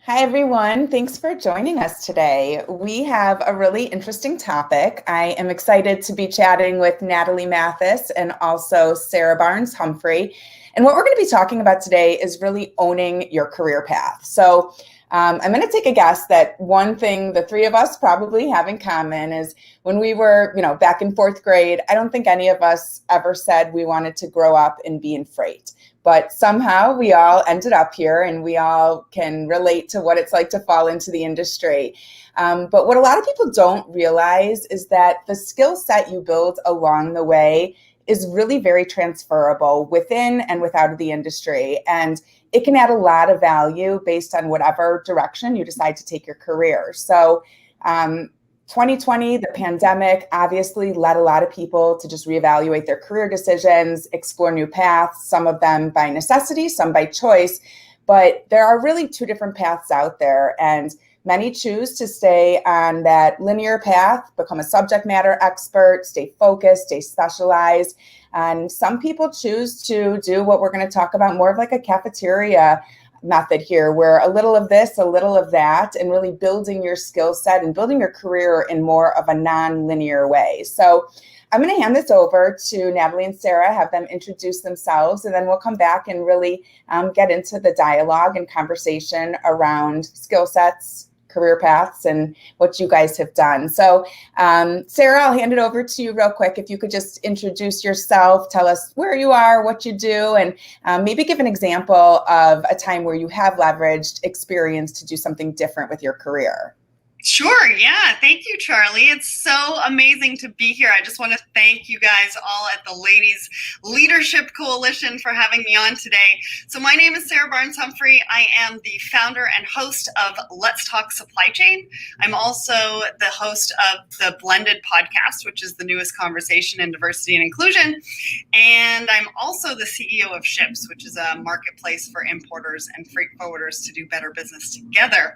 Hi, everyone. Thanks for joining us today. We have a really interesting topic. I am excited to be chatting with Nathalie Mathis and also Sarah Humphrey. And what we're going to be talking about today is really owning your career path. So I'm going to take a guess that one thing the three of us probably have in common is when we were, back in fourth grade, I don't think any of us ever said we wanted to grow up and be in freight. But somehow we all ended up here and we all can relate to what it's like to fall into the industry. But what a lot of people don't realize is that the skill set you build along the way is really very transferable within and without the industry. And it can add a lot of value based on whatever direction you decide to take your career. So 2020, the pandemic obviously led a lot of people to just reevaluate their career decisions, explore new paths, some of them by necessity, some by choice. But there are really two different paths out there. And many choose to stay on that linear path, become a subject matter expert, stay focused, stay specialized. And some people choose to do what we're going to talk about more of like a cafeteria method here, where a little of this, a little of that, and really building your skill set and building your career in more of a non-linear way. So I'm going to hand this over to Nathalie and Sarah, have them introduce themselves, and then we'll come back and really get into the dialogue and conversation around skill sets, career paths, and what you guys have done. So Sarah, I'll hand it over to you real quick. If you could just introduce yourself, tell us where you are, what you do, and maybe give an example of a time where you have leveraged experience to do something different with your career. Sure. Yeah. Thank you, Charlie. It's so amazing to be here. I just want to thank you guys all at the Ladies Leadership Coalition for having me on today. So my name is Sarah Humphrey. I am the founder and host of Let's Talk Supply Chain. I'm also the host of the Blended podcast, which is the newest conversation in diversity and inclusion. And I'm also the CEO of Ships, which is a marketplace for importers and freight forwarders to do better business together.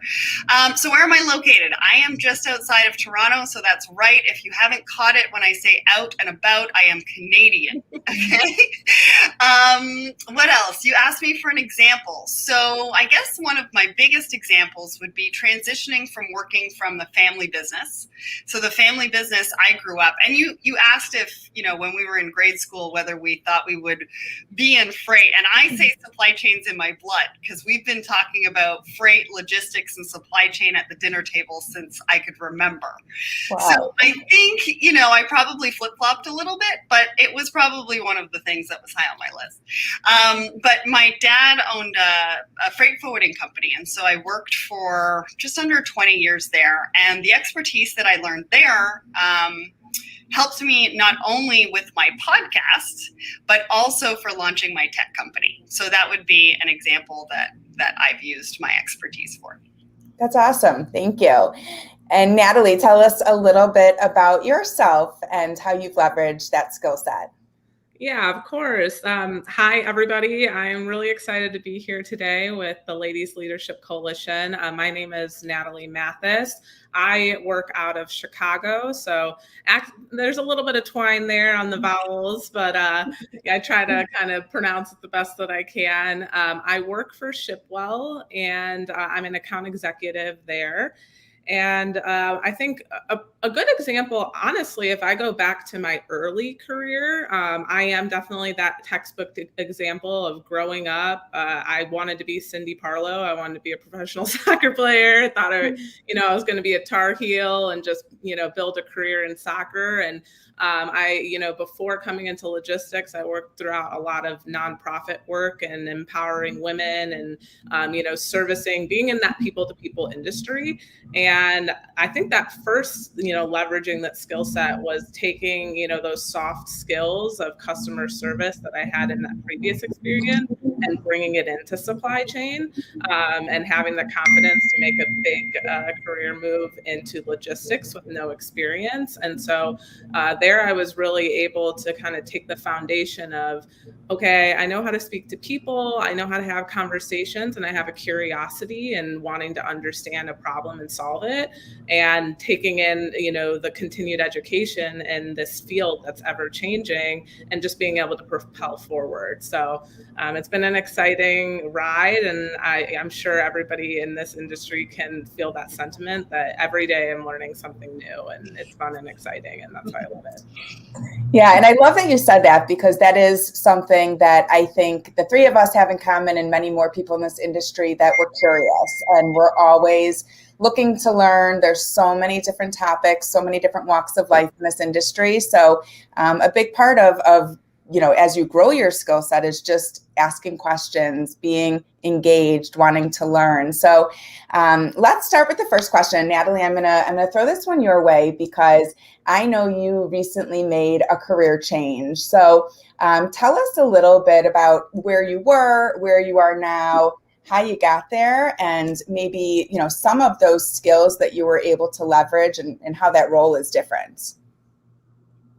So where am I located? I am just outside of Toronto, so that's right. If you haven't caught it when I say out and about, I am Canadian. Okay. What else? You asked me for an example. So I guess one of my biggest examples would be transitioning from working from the family business. So the family business I grew up, and you asked if, when we were in grade school, whether we thought we would be in freight. And I say supply chain's in my blood because we've been talking about freight, logistics, and supply chain at the dinner table since I could remember. Wow. So I think, I probably flip-flopped a little bit, but it was probably one of the things that was high on my list. But my dad owned a freight forwarding company. And so I worked for just under 20 years there. And the expertise that I learned there helped me not only with my podcast, but also for launching my tech company. So that would be an example that I've used my expertise for. That's awesome. Thank you. And Nathalie, tell us a little bit about yourself and how you've leveraged that skill set. Yeah, of course. Hi, everybody. I'm really excited to be here today with the Ladies Leadership Coalition. My name is Nathalie Mathis. I work out of Chicago, so there's a little bit of twine there on the vowels, but I try to kind of pronounce it the best that I can. I work for Shipwell, and I'm an account executive there. And I think a good example, honestly, if I go back to my early career, I am definitely that textbook example of growing up. I wanted to be Cindy Parlow. I wanted to be a professional soccer player. I thought I was going to be a Tar Heel and just, build a career in soccer. And before coming into logistics, I worked throughout a lot of nonprofit work and empowering women and, servicing, being in that people-to-people industry. And I think that first, leveraging that skill set was taking, those soft skills of customer service that I had in that previous experience and bringing it into supply chain and having the confidence to make a big career move into logistics with no experience. And so there I was really able to kind of take the foundation of, okay, I know how to speak to people, I know how to have conversations, and I have a curiosity and wanting to understand a problem and solve it, and taking in, the continued education in this field that's ever changing and just being able to propel forward. So it's been an exciting ride, and I'm sure everybody in this industry can feel that sentiment that every day I'm learning something new, and it's fun and exciting, and that's why I love it. Yeah, and I love that you said that, because that is something that I think the three of us have in common, and many more people in this industry, that we're curious and we're always looking to learn. There's so many different topics, so many different walks of life in this industry. So a big part of as you grow your skill set is just asking questions, being engaged, wanting to learn. So let's start with the first question. Natalie, I'm gonna throw this one your way, because I know you recently made a career change. So tell us a little bit about where you were, where you are now, how you got there, and maybe some of those skills that you were able to leverage, and how that role is different.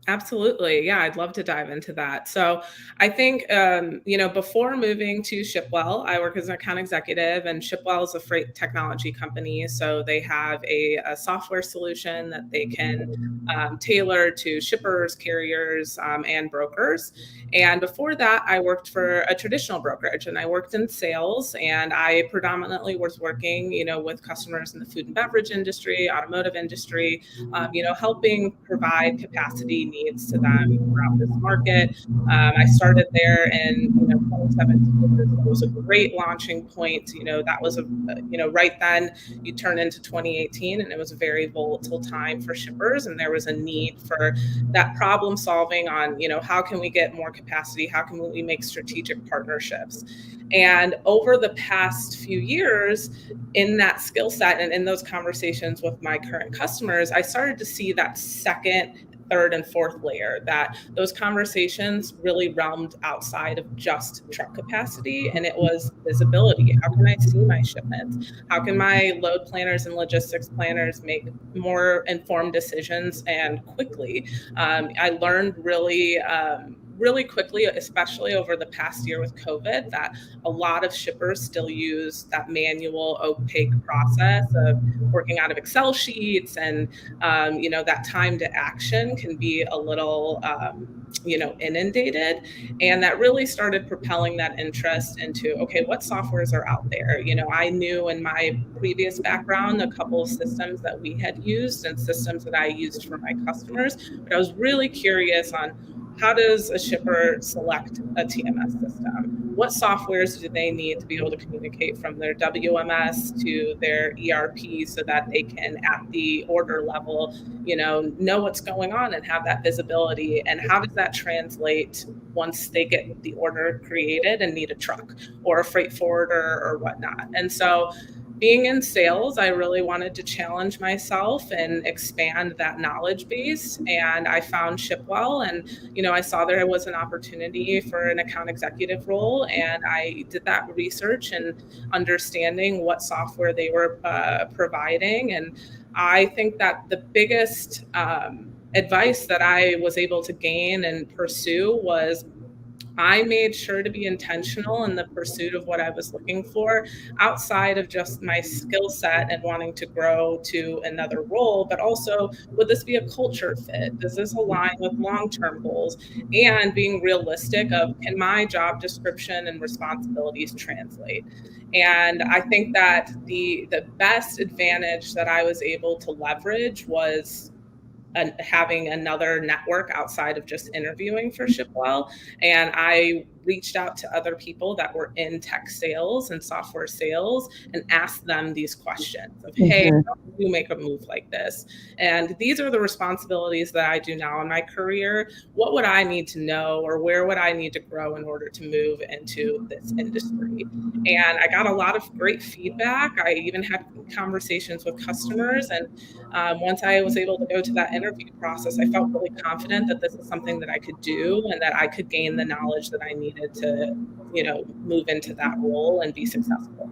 Absolutely. Yeah, I'd love to dive into that. So I think, before moving to Shipwell, I work as an account executive, and Shipwell is a freight technology company. So they have a software solution that they can tailor to shippers, carriers, and brokers. And before that, I worked for a traditional brokerage, and I worked in sales, and I predominantly was working, with customers in the food and beverage industry, automotive industry, helping provide capacity needs to them throughout this market. I started there in 2017. It was a great launching point. That was right then you turn into 2018, and it was a very volatile time for shippers, and there was a need for that problem solving on how can we get more capacity, how can we make strategic partnerships. And over the past few years, in that skill set and in those conversations with my current customers, I started to see that second, third, and fourth layer, that those conversations really realmed outside of just truck capacity, and it was visibility. How can I see my shipments? How can my load planners and logistics planners make more informed decisions and quickly? I learned really quickly, especially over the past year with COVID, that a lot of shippers still use that manual, opaque process of working out of Excel sheets, and that time to action can be a little inundated. And that really started propelling that interest into, okay, what softwares are out there? I knew in my previous background a couple of systems that we had used and systems that I used for my customers, but I was really curious on, how does a shipper select a TMS system? What softwares do they need to be able to communicate from their WMS to their ERP, so that they can, at the order level, know what's going on and have that visibility? And how does that translate once they get the order created and need a truck or a freight forwarder or whatnot? And so, being in sales, I really wanted to challenge myself and expand that knowledge base. And I found Shipwell, and, I saw there was an opportunity for an account executive role. And I did that research and understanding what software they were providing. And I think that the biggest advice that I was able to gain and pursue was, I made sure to be intentional in the pursuit of what I was looking for, outside of just my skill set and wanting to grow to another role, but also, would this be a culture fit? Does this align with long-term goals? And being realistic of, can my job description and responsibilities translate? And I think that the best advantage that I was able to leverage was having another network outside of just interviewing for Shipwell. And I reached out to other people that were in tech sales and software sales and asked them these questions of, hey, how do you make a move like this? And these are the responsibilities that I do now in my career. What would I need to know, or where would I need to grow in order to move into this industry? And I got a lot of great feedback. I even had conversations with customers. And once I was able to go to that interview process, I felt really confident that this is something that I could do, and that I could gain the knowledge that I needed to, move into that role and be successful.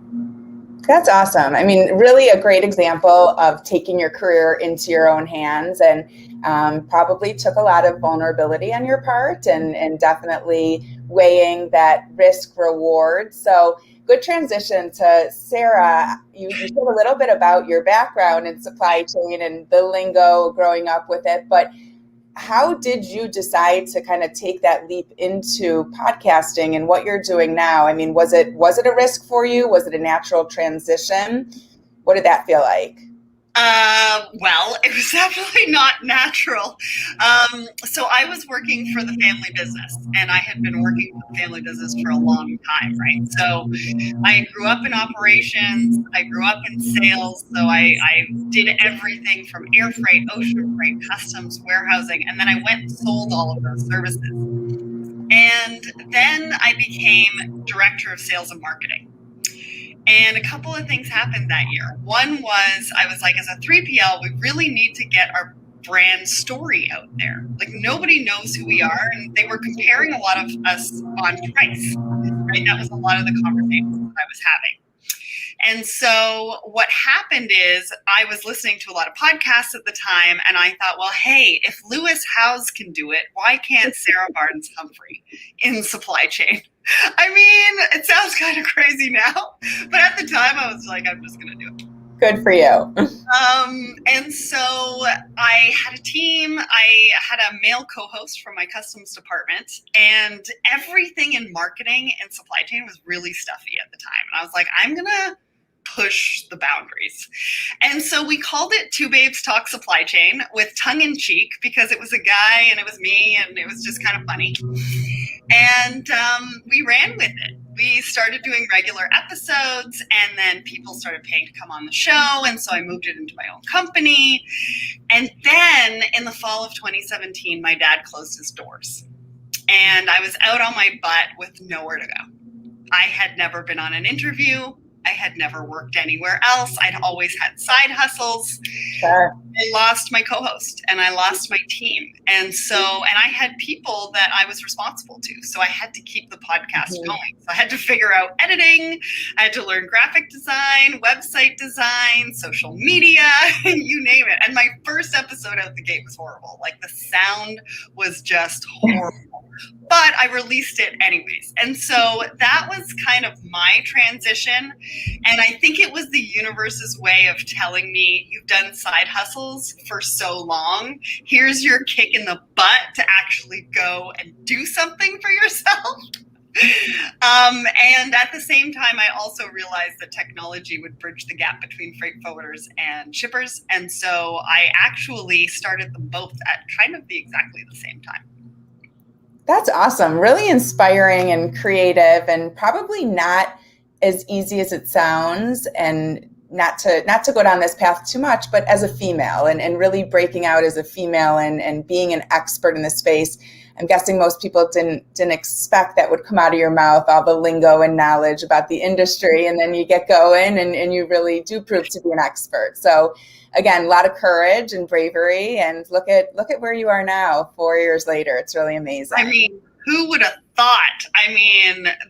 That's awesome. I mean, really a great example of taking your career into your own hands, and probably took a lot of vulnerability on your part, and definitely weighing that risk reward. So good transition to Sarah. You said a little bit about your background in supply chain and the lingo growing up with it, but how did you decide to kind of take that leap into podcasting and what you're doing now? I mean, was it a risk for you? Was it a natural transition? What did that feel like? Well, it was definitely not natural. So I was working for the family business, and I had been working for the family business for a long time, right? So I grew up in operations, I grew up in sales, so I did everything from air freight, ocean freight, customs, warehousing, and then I went and sold all of those services. And then I became director of sales and marketing. And a couple of things happened that year. One was, I was like, as a 3PL, we really need to get our brand story out there. Like, nobody knows who we are. And they were comparing a lot of us on price, right? That was a lot of the conversations that I was having. And so what happened is I was listening to a lot of podcasts at the time, and I thought, well, hey, if Lewis Howes can do it, why can't Sarah Barnes Humphrey in supply chain? I mean, it sounds kind of crazy now, but at the time I was like, I'm just going to do it. Good for you. And so I had a team. I had a male co-host from my customs department, and everything in marketing and supply chain was really stuffy at the time. And I was like, I'm going to push the boundaries. And so we called it Two Babes Talk Supply Chain, with tongue in cheek, because it was a guy and it was me, and it was just kind of funny. And we ran with it. We started doing regular episodes, and then people started paying to come on the show. And so I moved it into my own company. And then in the fall of 2017, my dad closed his doors, and I was out on my butt with nowhere to go. I had never been on an interview. I had never worked anywhere else. I'd always had side hustles. Sure. I lost my co-host, and I lost my team. And I had people that I was responsible to. So I had to keep the podcast going. So I had to figure out editing. I had to learn graphic design, website design, social media, you name it. And my first episode out the gate was horrible. Like, the sound was just horrible. But I released it anyways. And so that was kind of my transition. And I think it was the universe's way of telling me, you've done side hustles for so long. Here's your kick in the butt to actually go and do something for yourself. And at the same time, I also realized that technology would bridge the gap between freight forwarders and shippers. And so I actually started them both at kind of exactly the same time. That's awesome. Really inspiring and creative, and probably not as easy as it sounds, and not to go down this path too much, but as a female and really breaking out as a female and being an expert in the space. I'm guessing most people didn't expect that would come out of your mouth, all the lingo and knowledge about the industry, and then you get going and you really do prove to be an expert. So again, a lot of courage and bravery, and look at where you are now, 4 years later. It's really amazing. I mean, who would have thought,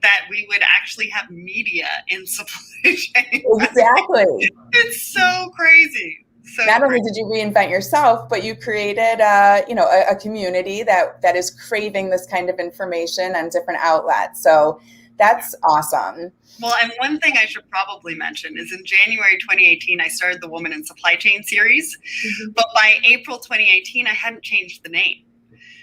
that we would actually have media in supply chain? Exactly. It's so crazy. So not only did you reinvent yourself, but you created a community that is craving this kind of information on different outlets. So that's awesome. Well, and one thing I should probably mention is in January 2018, I started the Woman in Supply Chain series. Mm-hmm. But by April 2018, I hadn't changed the name.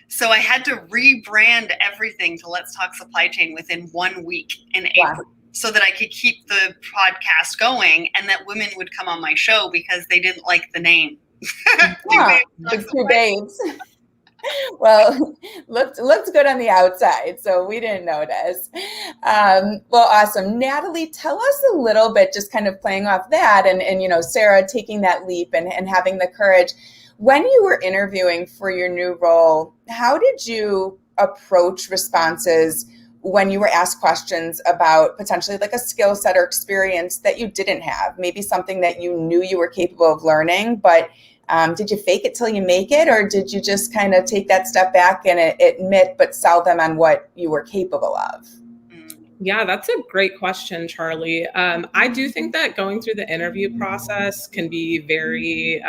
So I had to rebrand everything to Let's Talk Supply Chain within 1 week in April. Wow. So that I could keep the podcast going, and that women would come on my show because they didn't like the name. Yeah, the Two Babes. Well, looked good on the outside, so we didn't notice. Well, awesome. Natalie, tell us a little bit, just kind of playing off that, and Sarah taking that leap and having the courage. When you were interviewing for your new role, how did you approach responses when you were asked questions about potentially like a skill set or experience that you didn't have, maybe something that you knew you were capable of learning, but did you fake it till you make it, or did you just kind of take that step back and admit but sell them on what you were capable of? Yeah, that's a great question, Charlie. I do think that going through the interview process can be very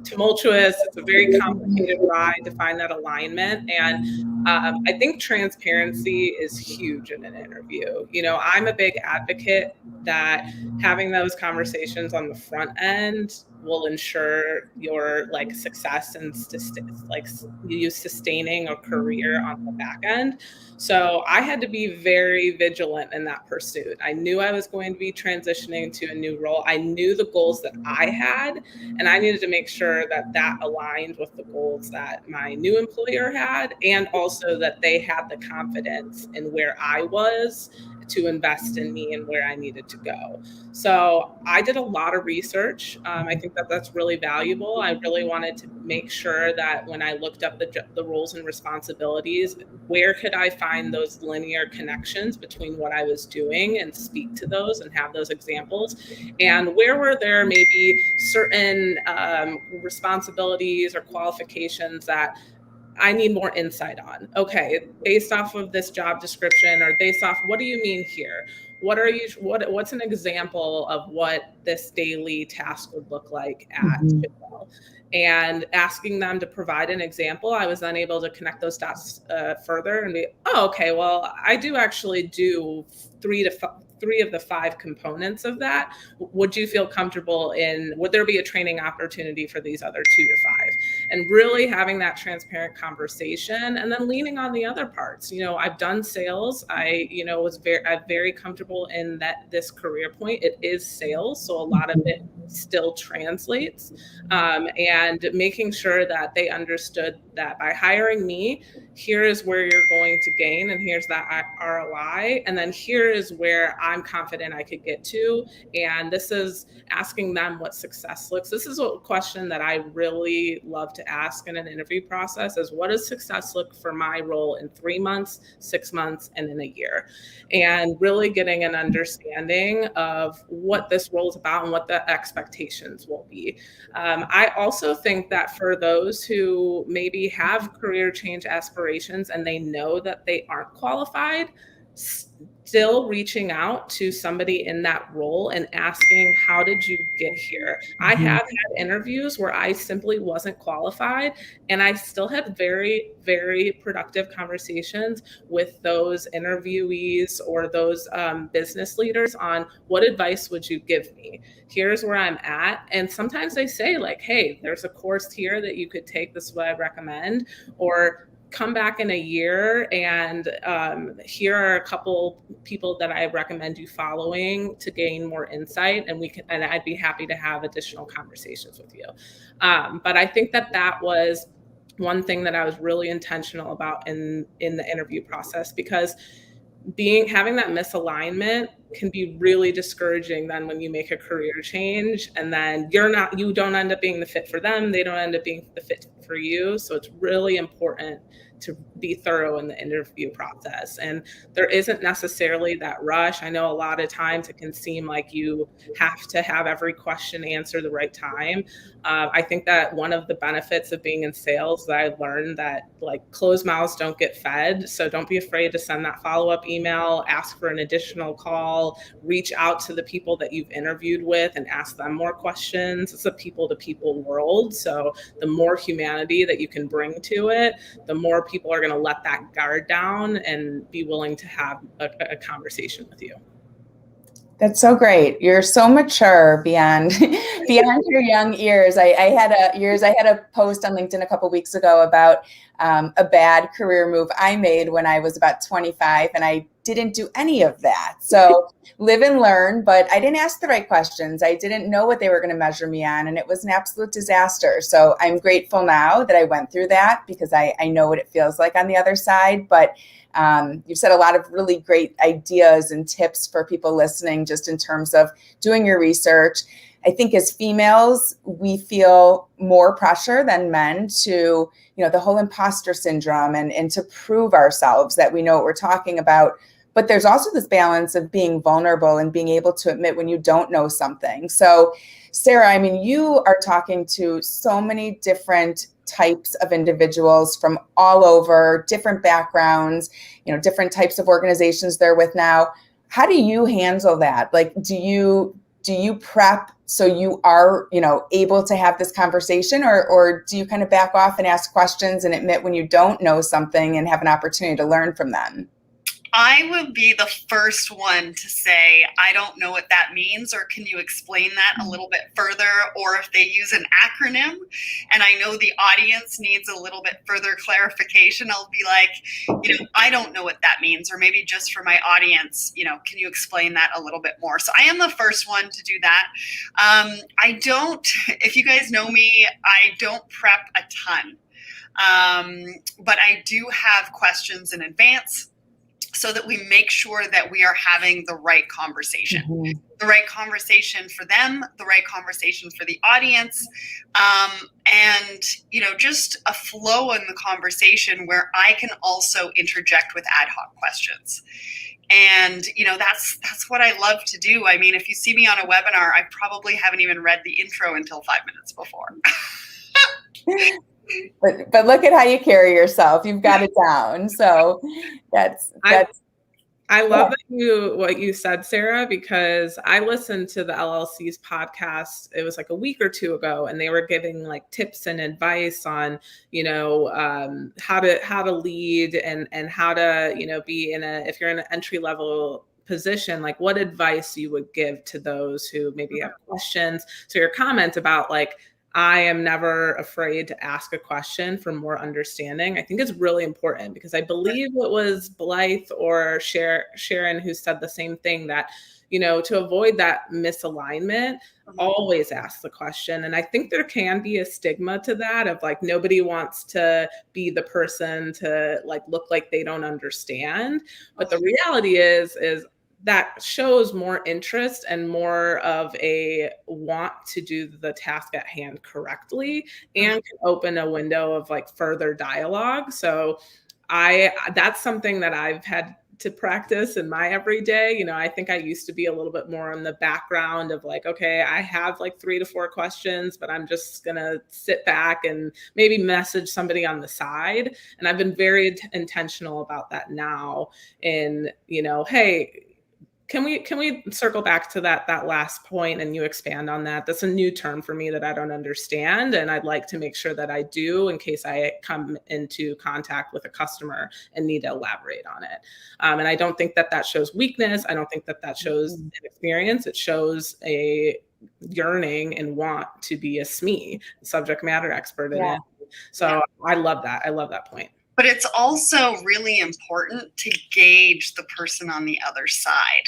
tumultuous. It's a very complicated ride to find that alignment. And I think transparency is huge in an interview. I'm a big advocate that having those conversations on the front end will ensure your success and you sustaining a career on the back end. So I had to be very vigilant in that pursuit. I knew I was going to be transitioning to a new role. I knew the goals that I had, and I needed to make sure that aligned with the goals that my new employer had, and also that they had the confidence in where I was to invest in me and where I needed to go. So I did a lot of research. I think that's really valuable. I really wanted to make sure that when I looked up the roles and responsibilities, where could I find those linear connections between what I was doing and speak to those and have those examples, and where were there maybe certain responsibilities or qualifications that I need more insight on. Okay, based off of this job description, or based off, what do you mean here? What's an example of what this daily task would look like at Goodwill? And asking them to provide an example, I was then able to connect those dots further and be, oh, okay, well, I do actually do three of the 5 components of that. Would you feel comfortable would there be a training opportunity for these other 2 to 5? And really having that transparent conversation, and then leaning on the other parts. I've done sales. I'm very comfortable in this career point. It is sales, so a lot of it still translates. And making sure that they understood that by hiring me, here is where you're going to gain, and here's that ROI, and then here is where I'm confident I could get to. And this is asking them what success looks. This is a question that I really love to ask in an interview process, is what does success look for my role in 3 months, 6 months, and in a year? And really getting an understanding of what this role is about and what the expectations will be. I also think that for those who maybe have career change aspirations and they know that they aren't qualified, still reaching out to somebody in that role and asking, how did you get here? I have had interviews where I simply wasn't qualified, and I still had very, very productive conversations with those interviewees or those business leaders on, what advice would you give me? Here's where I'm at. And sometimes they say, hey, there's a course here that you could take. This is what I recommend. Or come back in a year and here are a couple people that I recommend you following to gain more insight, and I'd be happy to have additional conversations with you. But I think that was one thing that I was really intentional about in the interview process, because having that misalignment can be really discouraging then when you make a career change, and then you don't end up being the fit for them, they don't end up being the fit for you. So it's really important to be thorough in the interview process. And there isn't necessarily that rush. I know a lot of times it can seem like you have to have every question answered the right time. I think that one of the benefits of being in sales that I learned that closed mouths don't get fed. So don't be afraid to send that follow-up email, ask for an additional call, reach out to the people that you've interviewed with and ask them more questions. It's a people-to-people world. So the more humanity that you can bring to it, the more people are going to let that guard down and be willing to have a conversation with you. That's so great. You're so mature beyond your young years. I had a post on LinkedIn a couple weeks ago about a bad career move I made when I was about 25, and I didn't do any of that. So live and learn, but I didn't ask the right questions. I didn't know what they were going to measure me on, and it was an absolute disaster. So I'm grateful now that I went through that, because I know what it feels like on the other side. But you've said a lot of really great ideas and tips for people listening, just in terms of doing your research. I think as females, we feel more pressure than men to, the whole imposter syndrome and to prove ourselves that we know what we're talking about. But there's also this balance of being vulnerable and being able to admit when you don't know something. So, Sarah, you are talking to so many different types of individuals from all over, different backgrounds, different types of organizations they're with now. How do you handle that? Do you do you prep so you are, able to have this conversation, or do you kind of back off and ask questions and admit when you don't know something and have an opportunity to learn from them? I would be the first one to say, I don't know what that means, or can you explain that a little bit further? Or if they use an acronym and I know the audience needs a little bit further clarification, I'll be like, I don't know what that means, or maybe just for my audience, can you explain that a little bit more? So I am the first one to do that. If you guys know me, I don't prep a ton, but I do have questions in advance, so that we make sure that we are having the right conversation, the right conversation for them, the right conversation for the audience, and just a flow in the conversation where I can also interject with ad hoc questions. And that's what I love to do. I mean, if you see me on a webinar, I probably haven't even read the intro until 5 minutes before. But look at how you carry yourself. You've got it down. So that's I love what you said, Sarah, because I listened to the LLC's podcast. It was like a week or two ago, and they were giving like tips and advice on, how to lead and how to, be if you're in an entry level position, like what advice you would give to those who maybe have questions. So your comment about like, I am never afraid to ask a question for more understanding, I think is really important, because I believe it was Blythe or Sharon who said the same thing, that, to avoid that misalignment, always ask the question. And I think there can be a stigma to that of like, nobody wants to be the person to like look like they don't understand. But the reality is that shows more interest and more of a want to do the task at hand correctly, and can open a window of like further dialogue. So that's something that I've had to practice in my everyday. I think I used to be a little bit more in the background of like, okay, I have like 3 to 4 questions, but I'm just going to sit back and maybe message somebody on the side. And I've been very intentional about that now in, hey, can we circle back to that last point and you expand on that? That's a new term for me that I don't understand. And I'd like to make sure that I do, in case I come into contact with a customer and need to elaborate on it. And I don't think that shows weakness. I don't think that shows inexperience. It shows a yearning and want to be a SME, subject matter expert in it. So I love that. I love that point. But it's also really important to gauge the person on the other side.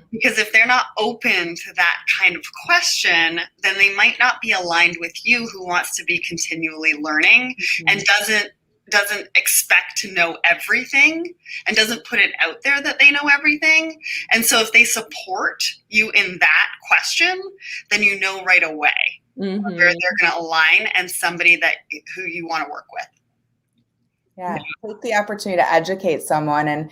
Because if they're not open to that kind of question, then they might not be aligned with you, who wants to be continually learning and doesn't expect to know everything and doesn't put it out there that they know everything. And so if they support you in that question, then you know right away where they're going to align and somebody who you want to work with. Yeah, take the opportunity to educate someone. And,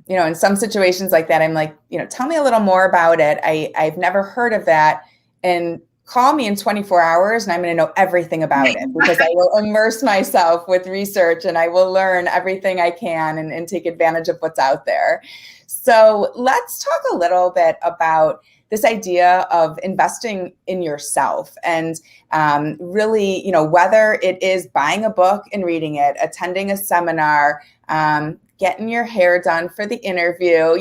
in some situations like that, I'm like, tell me a little more about it. I've never heard of that. And call me in 24 hours and I'm going to know everything about it, because I will immerse myself with research and I will learn everything I can and take advantage of what's out there. So let's talk a little bit about this idea of investing in yourself, and really, whether it is buying a book and reading it, attending a seminar, getting your hair done for the interview,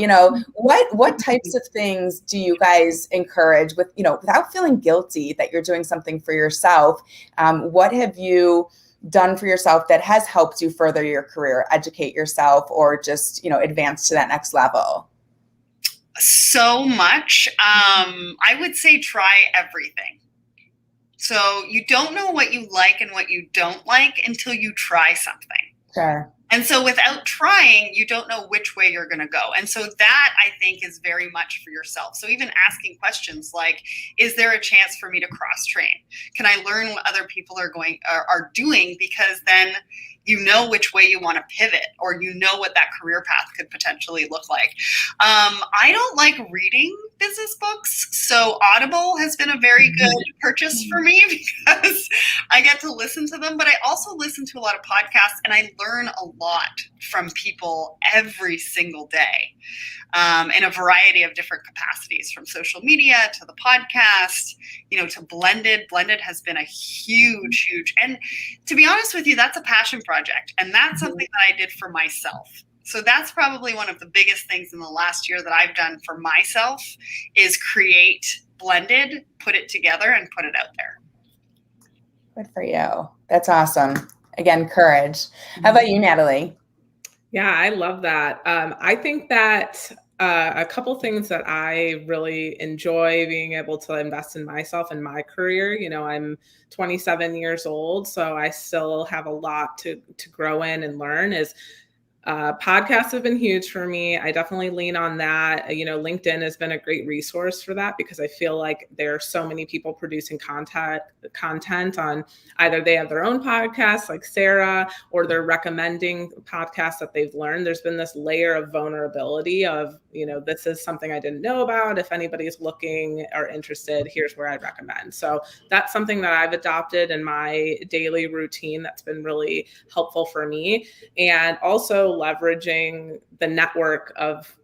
what types of things do you guys encourage with, without feeling guilty that you're doing something for yourself? What have you done for yourself that has helped you further your career, educate yourself, or just, advance to that next level? So much. I would say try everything. So you don't know what you like and what you don't like until you try something. Sure. And so without trying, you don't know which way you're going to go. And so that, I think, is very much for yourself. So even asking questions like, is there a chance for me to cross train? Can I learn what other people are doing? Because then you know which way you want to pivot, or you know what that career path could potentially look like. I don't like reading business books. So Audible has been a very good purchase for me because I get to listen to them, but I also listen to a lot of podcasts, and I learn a lot from people every single day in a variety of different capacities, from social media to the podcast, to Blended. Blended has been a huge, and to be honest with you, that's a passion project. And that's something that I did for myself. So that's probably one of the biggest things in the last year that I've done for myself is create Blended, put it together, and put it out there. Good for you. That's awesome. Again, courage. How about you, Nathalie? Yeah, I love that. I think that a couple things that I really enjoy being able to invest in myself and my career. I'm 27 years old, so I still have a lot to grow in and learn. Podcasts have been huge for me. I definitely lean on that. LinkedIn has been a great resource for that because I feel like there are so many people producing content on either they have their own podcasts like Sarah, or they're recommending podcasts that they've learned. There's been this layer of vulnerability of, this is something I didn't know about. If anybody's looking or interested, here's where I'd recommend. So that's something that I've adopted in my daily routine that's been really helpful for me. And also leveraging the network of,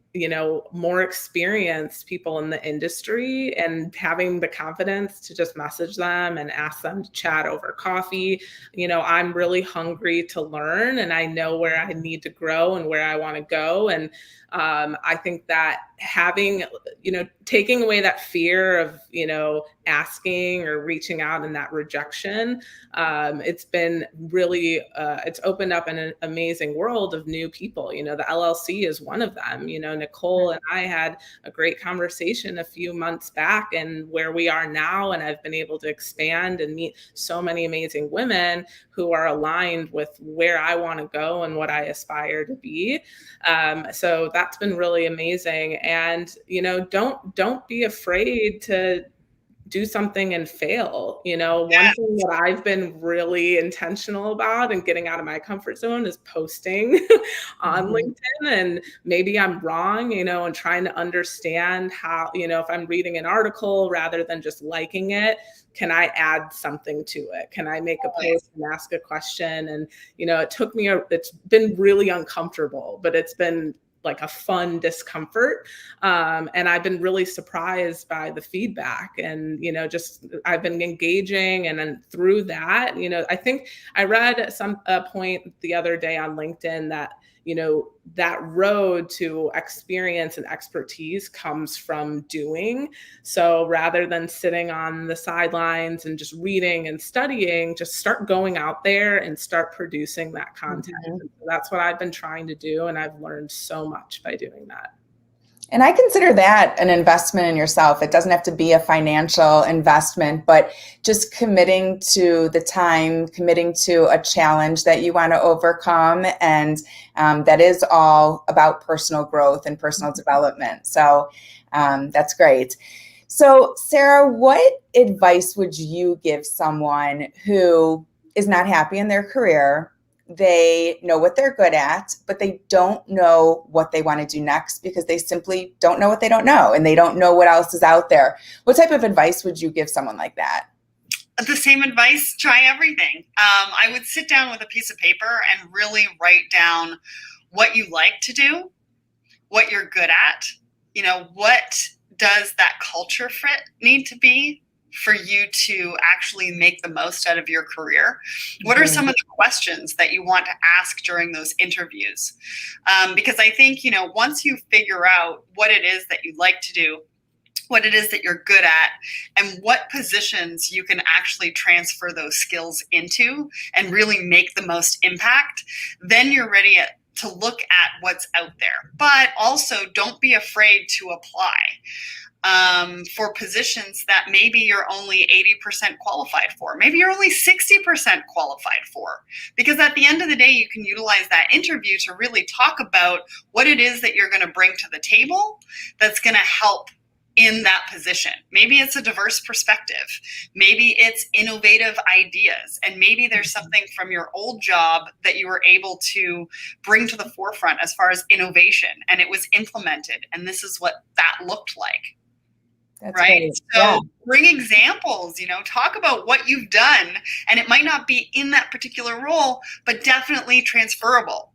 more experienced people in the industry and having the confidence to just message them and ask them to chat over coffee. I'm really hungry to learn, and I know where I need to grow and where I want to go. And I think that having, taking away that fear of, asking or reaching out in that rejection, it's been really, it's opened up an amazing world of new people. The LLC is one of them. Nicole and I had a great conversation a few months back, and where we are now, and I've been able to expand and meet so many amazing women who are aligned with where I want to go and what I aspire to be. So that's been really amazing. And, don't be afraid to do something and fail. One thing that I've been really intentional about and getting out of my comfort zone is posting on LinkedIn. And maybe I'm wrong, and trying to understand how, if I'm reading an article rather than just liking it, can I add something to it? Can I make a post and ask a question? And, it's been really uncomfortable, but it's been like a fun discomfort. And I've been really surprised by the feedback, and, I've been engaging. And then through that, I think I read a point the other day on LinkedIn that, that road to experience and expertise comes from doing. So rather than sitting on the sidelines and just reading and studying, just start going out there and start producing that content. So that's what I've been trying to do. And I've learned so much by doing that. And I consider that an investment in yourself. It doesn't have to be a financial investment, but just committing to the time, committing to a challenge that you want to overcome. And that is all about personal growth and personal development. So that's great. So Sarah, what advice would you give someone who is not happy in their career? They know what they're good at, but they don't know what they want to do next because they simply don't know what they don't know, and they don't know what else is out there. What type of advice would you give someone like that? The same advice, try everything. I would sit down with a piece of paper and really write down what you like to do, what you're good at, what does that culture fit need to be for you to actually make the most out of your career? What are some of the questions that you want to ask during those interviews? Because I think, once you figure out what it is that you like to do, what it is that you're good at, and what positions you can actually transfer those skills into and really make the most impact, then you're ready to look at what's out there. But also don't be afraid to apply for positions that maybe you're only 80% qualified for. Maybe you're only 60% qualified for. Because at the end of the day, you can utilize that interview to really talk about what it is that you're going to bring to the table that's going to help in that position. Maybe it's a diverse perspective. Maybe it's innovative ideas. And maybe there's something from your old job that you were able to bring to the forefront as far as innovation, and it was implemented. And this is what that looked like. That's right? great. So Yeah. bring examples, talk about what you've done. And it might not be in that particular role, but definitely transferable.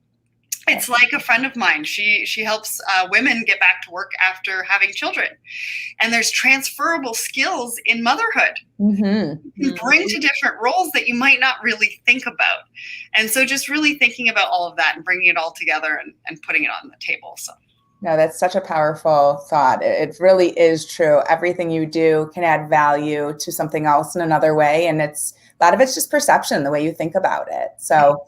It's like a friend of mine. She helps women get back to work after having children. And there's transferable skills in motherhood. Mm-hmm. You can bring to different roles that you might not really think about. And so just really thinking about all of that and bringing it all together and putting it on the table. So. No, that's such a powerful thought. It really is true. Everything you do can add value to something else in another way. And a lot of it's just perception, the way you think about it. So,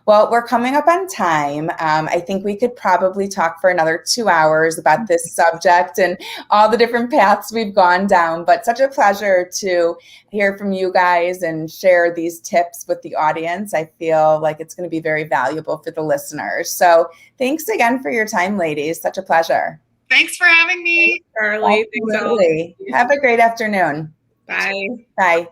well, we're coming up on time. I think we could probably talk for another 2 hours about this subject and all the different paths we've gone down, but such a pleasure to hear from you guys and share these tips with the audience. I feel like it's going to be very valuable for the listeners. So thanks again for your time, ladies. Such a pleasure. Thanks for having me. Thanks, Charlie. Absolutely. Have a great afternoon. Bye. Bye.